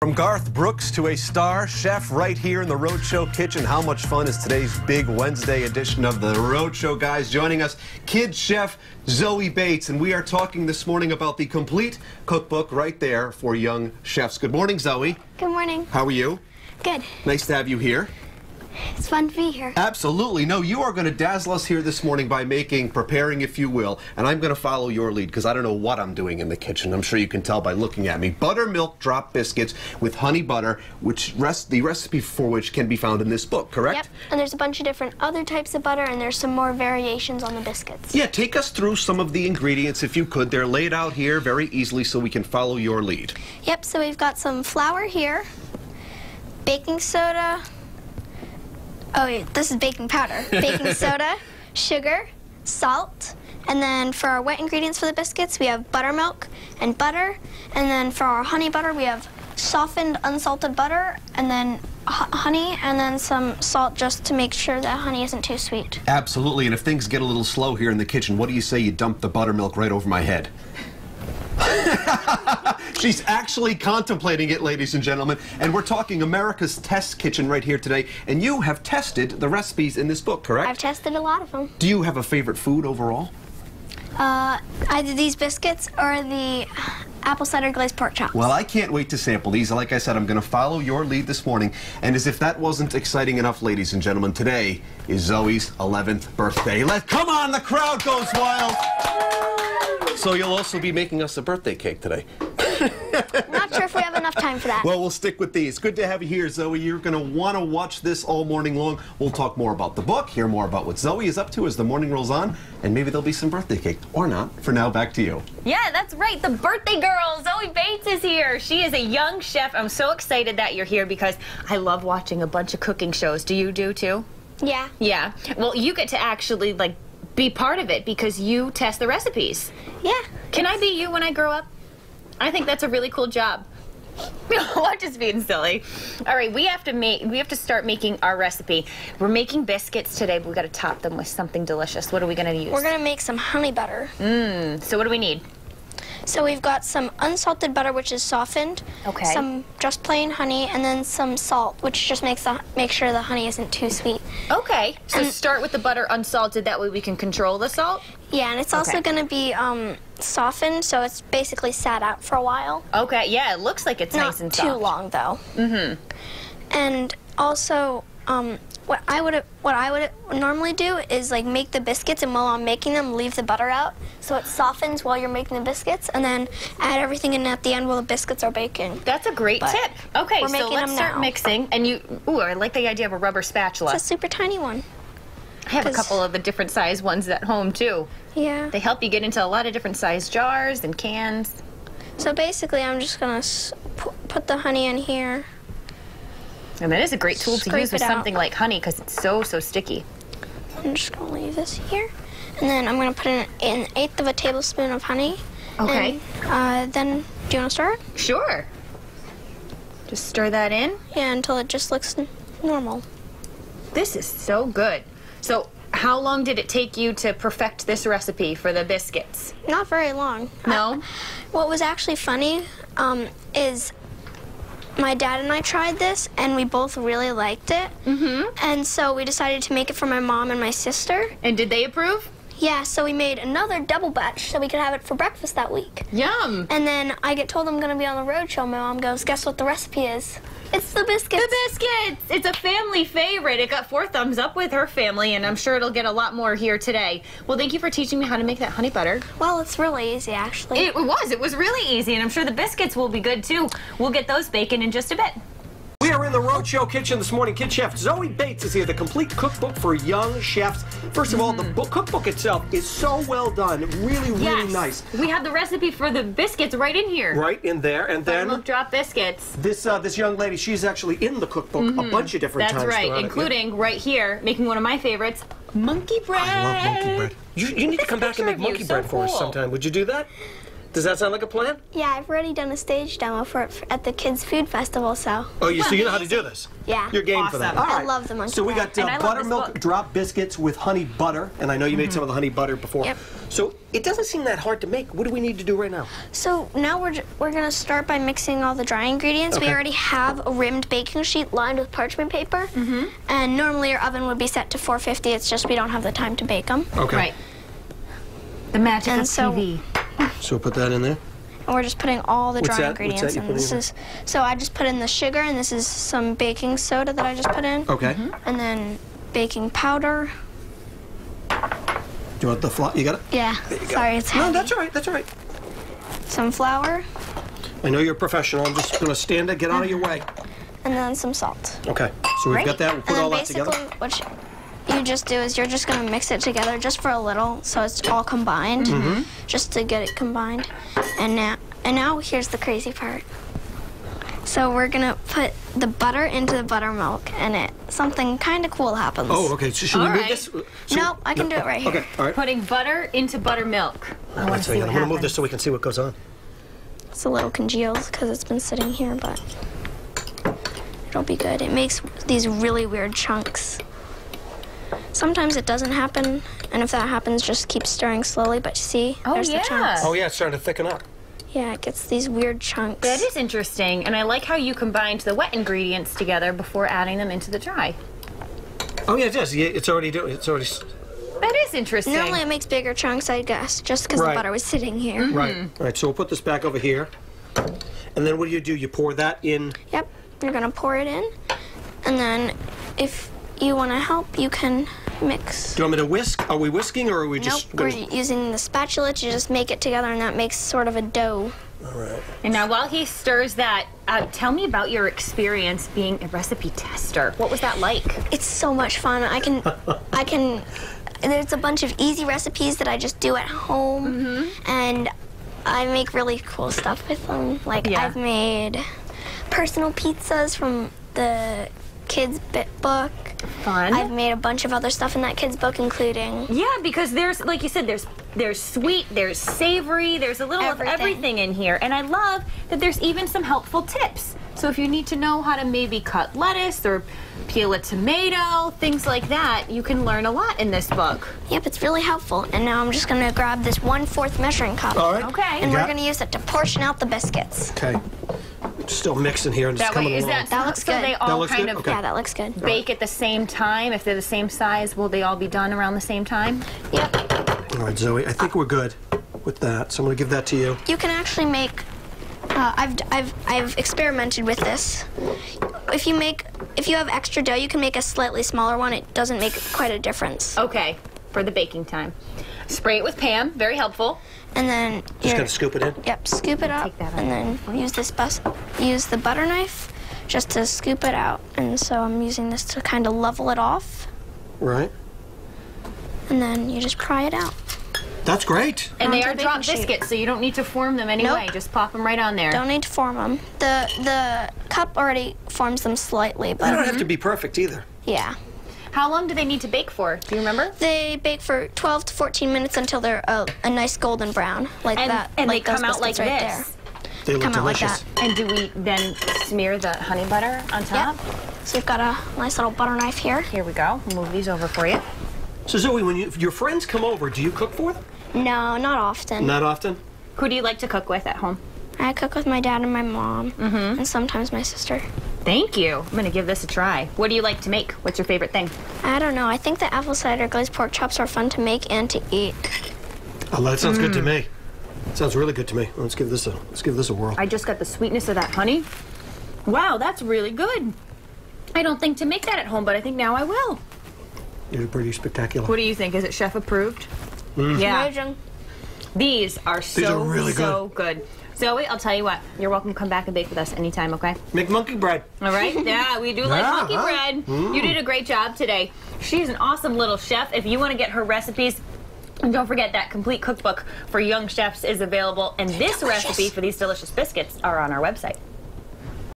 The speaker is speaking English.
From Garth Brooks to a star chef right here in the Roadshow kitchen. How much fun is today's big Wednesday edition of the Roadshow, guys? Joining us, kid chef Zoe Bates, and we are talking this morning about the complete cookbook right there for young chefs. Good morning, Zoe. Good morning. How are you? Good. Nice to have you here. It's fun to be here. Absolutely. No, you are going to dazzle us here this morning by preparing, if you will, and I'm going to follow your lead because I don't know what I'm doing in the kitchen. I'm sure you can tell by looking at me. Buttermilk drop biscuits with honey butter, the recipe for which can be found in this book, correct? Yep, and there's a bunch of different other types of butter, and there's some more variations on the biscuits. Yeah, take us through some of the ingredients, if you could. They're laid out here very easily so we can follow your lead. Yep, so we've got some flour here, baking soda. Oh, wait, this is baking powder. Baking soda, sugar, salt, and then for our wet ingredients for the biscuits, we have buttermilk and butter, and then for our honey butter, we have softened, unsalted butter, and then honey, and then some salt just to make sure that honey isn't too sweet. Absolutely, and if things get a little slow here in the kitchen, what do you say you dump the buttermilk right over my head? She's actually contemplating it, ladies and gentlemen, and we're talking America's Test Kitchen right here today, and you have tested the recipes in this book, correct? I've tested a lot of them. Do you have a favorite food overall? Either these biscuits or the apple cider glazed pork chops. Well, I can't wait to sample these. Like I said, I'm going to follow your lead this morning, and as if that wasn't exciting enough, ladies and gentlemen, today is Zoe's 11th birthday. Come on, the crowd goes wild! So you'll also be making us a birthday cake today. Not sure if we have enough time for that. Well, we'll stick with these. Good to have you here, Zoe. You're going to want to watch this all morning long. We'll talk more about the book, hear more about what Zoe is up to as the morning rolls on, and maybe there'll be some birthday cake. Or not. For now, back to you. Yeah, that's right. The birthday girl, Zoe Bates, is here. She is a young chef. I'm so excited that you're here because I love watching a bunch of cooking shows. Do you do too? Yeah. Yeah. Well, you get to actually, be part of it because you test the recipes. Yeah. Can I be you when I grow up? I think that's a really cool job. I'm just being silly. All right, we have to start making our recipe. We're making biscuits today, but we got to top them with something delicious. What are we going to use? We're going to make some honey butter. So what do we need? So we've got some unsalted butter, which is softened. Okay. Some just plain honey, and then some salt, which just make sure the honey isn't too sweet. Okay. So start with the butter unsalted. That way we can control the salt. Yeah, and it's also going to be softened, so it's basically sat out for a while. Okay. Yeah, it looks like it's nice and soft. Not too long though. And also, what I would normally do is make the biscuits, and while I'm making them, leave the butter out so it softens while you're making the biscuits, and then add everything in at the end while the biscuits are baking. That's a great tip. Okay, so let's start mixing. And I like the idea of a rubber spatula. It's a super tiny one. I have a couple of the different size ones at home too. Yeah. They help you get into a lot of different size jars and cans. So basically, I'm just gonna put the honey in here. And that is a great tool to use with something like honey because it's so sticky. I'm just going to leave this here. And then I'm going to put in an 1/8 of a tablespoon of honey. Okay. And then, do you want to stir it? Sure. Just stir that in? Yeah, until it just looks normal. This is so good. So how long did it take you to perfect this recipe for the biscuits? Not very long. No? What was actually funny is my dad and I tried this, and we both really liked it. And so we decided to make it for my mom and my sister. And did they approve? Yeah, so we made another double batch so we could have it for breakfast that week. Yum! And then I get told I'm going to be on the road show. My mom goes, guess what the recipe is? It's the biscuits. The biscuits! It's a family favorite. It got 4 thumbs up with her family, and I'm sure it'll get a lot more here today. Well, thank you for teaching me how to make that honey butter. Well, it's really easy, actually. It was really easy, and I'm sure the biscuits will be good, too. We'll get those baking in just a bit. We are in the Roadshow kitchen this morning. Kid Chef Zoe Bates is here, the complete cookbook for young chefs. First of all, the cookbook itself is so well done. Really nice. We have the recipe for the biscuits right in here. Right in there, and then Buttermilk drop biscuits. this young lady, she's actually in the cookbook a bunch of different times. That's right, including right here, making one of my favorites, monkey bread. I love monkey bread. You need to come back and make monkey bread for us sometime. Would you do that? Does that sound like a plan? Yeah, I've already done a stage demo for it at the Kids Food Festival, so. Oh, so you know how to do this? Yeah. You're game for that. Awesome. All I right. love the monkey So we bread. got And I love this buttermilk book. drop biscuits with honey butter, and I know you made some of the honey butter before. Yep. So it doesn't seem that hard to make. What do we need to do right now? So now we're gonna start by mixing all the dry ingredients. Okay. We already have a rimmed baking sheet lined with parchment paper, and normally your oven would be set to 450. It's just we don't have the time to bake them. Okay. Right. The magic And of so- TV. So put that in there. And we're just putting all the What's dry that? What's ingredients that you're in. This putting is so I just put in the sugar, and this is some baking soda that I just put in, Okay. and then baking powder. Do you want the flour? You got it? Yeah. There you go. Sorry, it's No, heavy. that's all right. That's all right. Some flour, I know you're a professional. I'm just going to stand it, get out of your way. and then some salt. Okay. So we've got that. We'll put And all then that together. basically what you just do is you're just gonna mix it together just for a little, so it's all combined, Mm-hmm. just to get it combined. And now here's the crazy part. So we're gonna put the butter into the buttermilk, and something kind of cool happens. Oh, okay. So should we All move right. this? No, I can do it right here. Okay. All right. Putting butter into buttermilk. I want to That's see right. what I'm going to move happens. this so we can see what goes on. It's a little congealed because it's been sitting here, but it'll be good. It makes these really weird chunks. Sometimes it doesn't happen, and if that happens, just keep stirring slowly. But see, Oh, there's yeah. the chunks. Oh, yeah. It's starting to thicken up. Yeah, it gets these weird chunks. That is interesting, and I like how you combined the wet ingredients together before adding them into the dry. Oh, yeah, it does. Yeah, it's already doing. It's already. That is interesting. Normally it makes bigger chunks, I guess, just because Right. the butter was sitting here. Right. All right. So we'll put this back over here, and then what do? You pour that in. Yep, you're gonna pour it in, and then if you want to help, you can mix. Do you want me to whisk? Are we whisking, or are we just? Nope, we're using the spatula to just make it together, and that makes sort of a dough. All right. And now, while he stirs that, tell me about your experience being a recipe tester. What was that like? It's so much fun. I can. There's a bunch of easy recipes that I just do at home, and I make really cool stuff with them. Like Yeah. I've made personal pizzas from the kids' book. Fun. I've made a bunch of other stuff in that kids' book, including Yeah, because there's, like you said, there's sweet, there's savory, there's a little of Everything. everything in here. And I love that there's even some helpful tips. So if you need to know how to maybe cut lettuce or peel a tomato, things like that, you can learn a lot in this book. Yep, it's really helpful. And now I'm just gonna grab this 1/4 measuring cup. All right. Okay. And You we're got- gonna use it to portion out the biscuits. Okay. Still mixing here and just That way, coming is along. that looks so good. they That all looks kind good? of Okay. Yeah, that looks good. bake at the same time? If they're the same size, will they all be done around the same time? Yep. All right, Zoe. I think we're good with that. So I'm going to give that to you. You can actually make. I've experimented with this. If you have extra dough, you can make a slightly smaller one. It doesn't make quite a difference. Okay, for the baking time. Spray it with Pam, very helpful. And then Just you're, going to scoop it in. yep, scoop it up, Take that and out. then use the butter knife just to scoop it out. And so I'm using this to kind of level it off, Right. and then you just pry it out. That's great. And they Onto are the drop baking sheet. biscuits, so you don't need to form them anyway. Nope. Just pop them right on there. Don't need to form them. The cup already forms them slightly, They don't but have to be perfect either. yeah. How long do they need to bake for? Do you remember? They bake for 12 to 14 minutes until they're a nice golden brown, like And, that. and like they come those out like biscuits this. right there. They look Come out like delicious. that. And do we then smear the honey butter on top? Yep. So you've got a nice little butter knife here. Here we go. We'll move these over for you. So Zoe, when your friends come over, do you cook for them? No, not often. Not often. Who do you like to cook with at home? I cook with my dad and my mom, and sometimes my sister. Thank you. I'm going to give this a try. What do you like to make? What's your favorite thing? I don't know. I think the apple cider glazed pork chops are fun to make and to eat. Oh, that sounds good to me. Sounds really good to me. Let's give this a whirl. I just got the sweetness of that honey. Wow, that's really good. I don't think to make that at home, but I think now I will. You're pretty spectacular. What do you think? Is it chef approved? Yeah. Amazing. These are so, are really so good. Zoe, I'll tell you what. You're welcome to come back and bake with us anytime, okay? Make monkey bread. All right? Yeah, we do like Yeah, monkey huh? bread. You did a great job today. She's an awesome little chef. If you want to get her recipes, and don't forget that complete cookbook for young chefs is available. And this recipe for these delicious biscuits are on our website.